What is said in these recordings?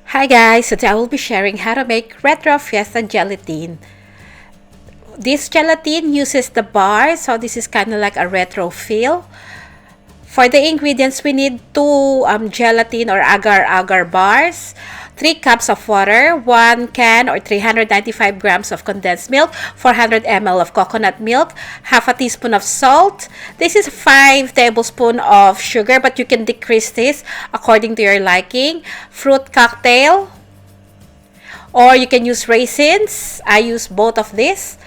Hi guys, today I will be sharing how to make retro Fiesta Gelatine. This gelatin uses the bar, so this is kind of like a retro feel. For the ingredients, we need 2 gelatin or agar bars, 3 cups of water, 1 can or 395 grams of condensed milk, 400 ml of coconut milk, half a teaspoon of salt. This is 5 tablespoons of sugar, but you can decrease this according to your liking. Fruit cocktail, or you can use raisins. I use both of these.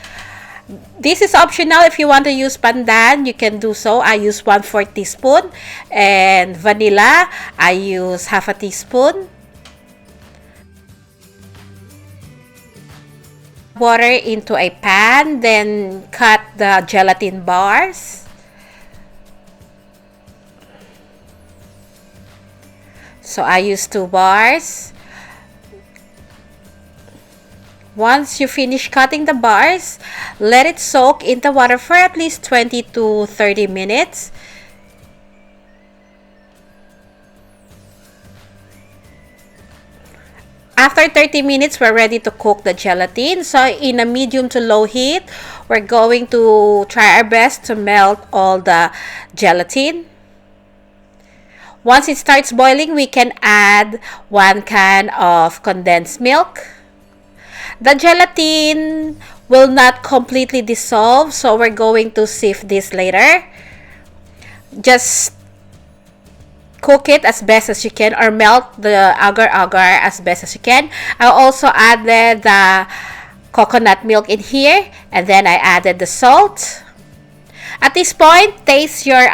This is optional. If you want to use pandan, you can do so. I use 1/4 teaspoon. And vanilla, I use half a teaspoon. Water into a pan, then cut the gelatin bars. So I use 2 bars. Once you finish cutting the bars, let it soak in the water for at least 20 to 30 minutes. After 30 minutes, we're ready to cook the gelatin. So in a medium to low heat, we're going to try our best to melt all the gelatin. Once it starts boiling, we can add 1 can of condensed milk. The gelatin will not completely dissolve, so we're going to sieve this later. Just cook it as best as you can, or melt the agar as best as you can. I also added the coconut milk in here, and then I added the salt. At this point, taste your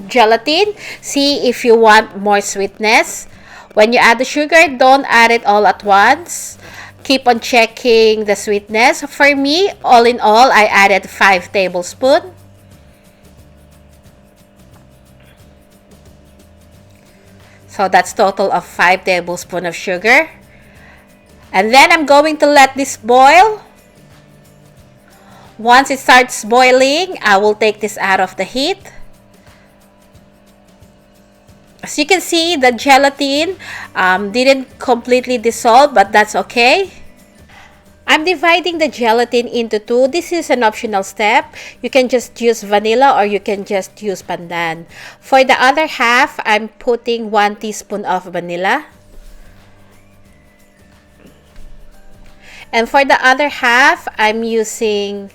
gelatin. See if you want more sweetness. When you add the sugar, don't add it all at once. Keep on checking the sweetness. For me, all in all, I added 5 tablespoons. So that's total of 5 tablespoons of sugar. And then I'm going to let this boil. Once it starts boiling, I will take this out of the heat. As you can see, the gelatin didn't completely dissolve, but that's okay. I'm dividing the gelatin into 2. This is an optional step. You can just use vanilla or you can just use pandan. For the other half, I'm putting 1 teaspoon of vanilla. And for the other half, I'm using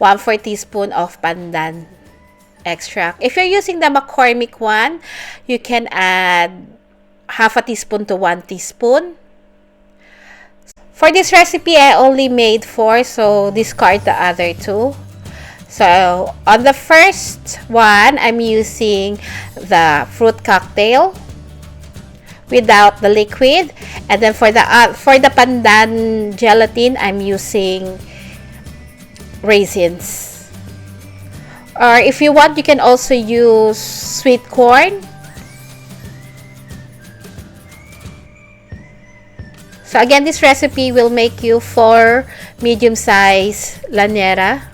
1/4 teaspoon of pandan extract. If you're using the McCormick one, you can add half a teaspoon to 1 teaspoon. For this recipe, I only made 4, so discard the other 2. So on the first one, I'm using the fruit cocktail without the liquid, and then for the pandan gelatin, I'm using raisins. Or if you want, you can also use sweet corn. So again, this recipe will make you 4 medium-sized lanera.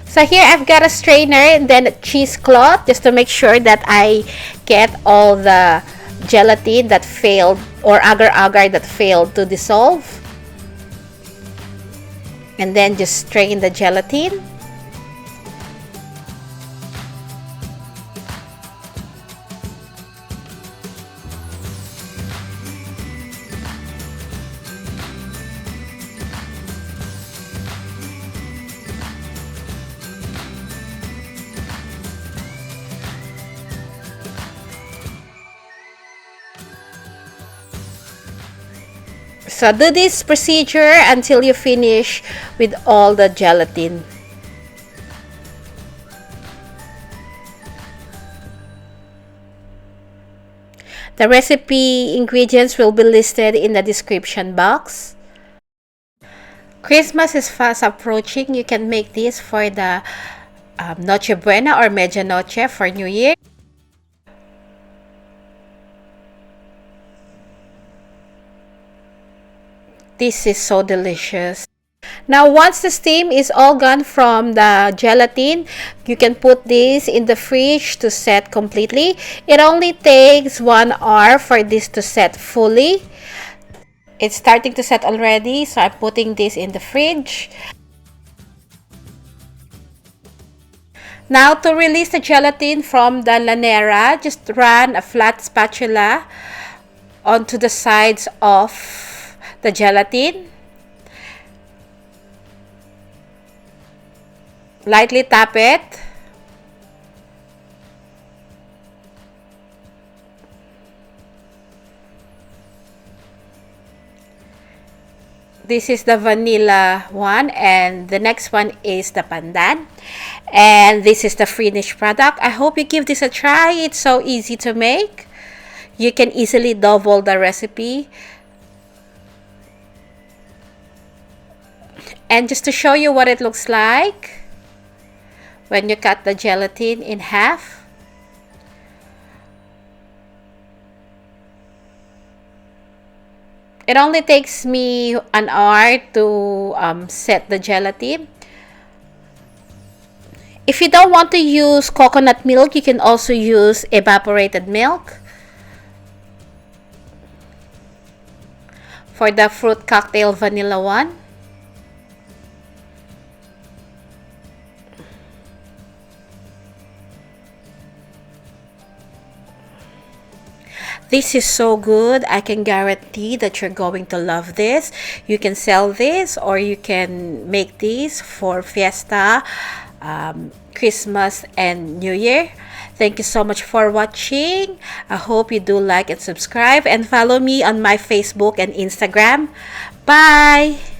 So here I've got a strainer and then a cheesecloth, just to make sure that I get all the gelatin that failed, or agar that failed to dissolve. And then just strain the gelatin. So do this procedure until you finish with all the gelatin. The recipe ingredients will be listed in the description box. Christmas is fast approaching. You can make this for the Noche Buena or Medianoche for New Year. This is so delicious. Now, once the steam is all gone from the gelatin, you can put this in the fridge to set completely. It only takes 1 hour for this to set fully. It's starting to set already, so I'm putting this in the fridge. Now, to release the gelatin from the lanera, just run a flat spatula onto the sides of the gelatin. Lightly tap it. This is the vanilla one, and the next one is the pandan. And this is the finished product. I hope you give this a try. It's so easy to make. You can easily double the recipe. And just to show you what it looks like when you cut the gelatin in half. It only takes me an hour to set the gelatin. If you don't want to use coconut milk, you can also use evaporated milk. For the fruit cocktail vanilla one. This is so good. I can guarantee that you're going to love this. You can sell this or you can make these for Fiesta, Christmas, and New Year. Thank you so much for watching. I hope you do like and subscribe and follow me on my Facebook and Instagram. Bye!